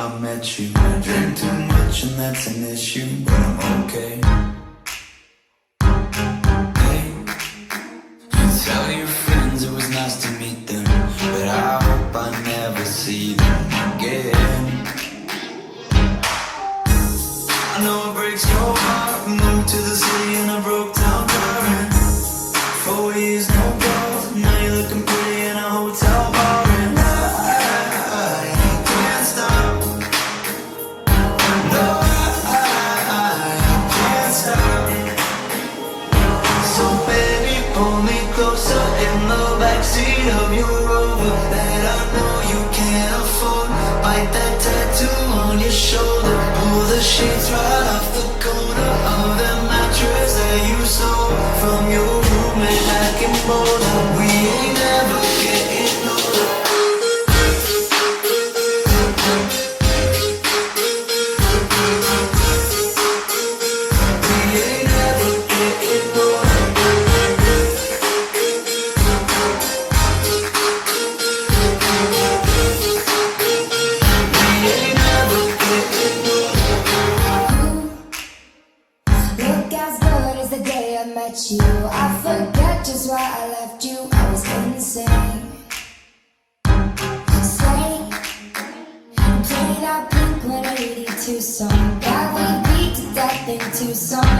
I met you. I drink too much and that's an issue, but I'm okay. Hey, you tell your friends it was nice to meet them, but I hope I never see them again. I know it breaks your heart. Moved to the city and I broke down crying. 4 years, no calls. Now you're looking pretty in a hotel bar, and I can't stop. No, I can't stop. So baby, pull me closer in the backseat of your Rover that I know you can't afford. Bite that tattoo on your shoulder. Pull the sheets right off the corner of that mattress that you stole from your roommate back in Boulder. We ain't never getting older. We ain't never getting older. We ain't never getting older. Look as good as the day I met you. I forget just why I left you. I was insane. Slay, playing that Blink 182 song that we beat to death in Tucson.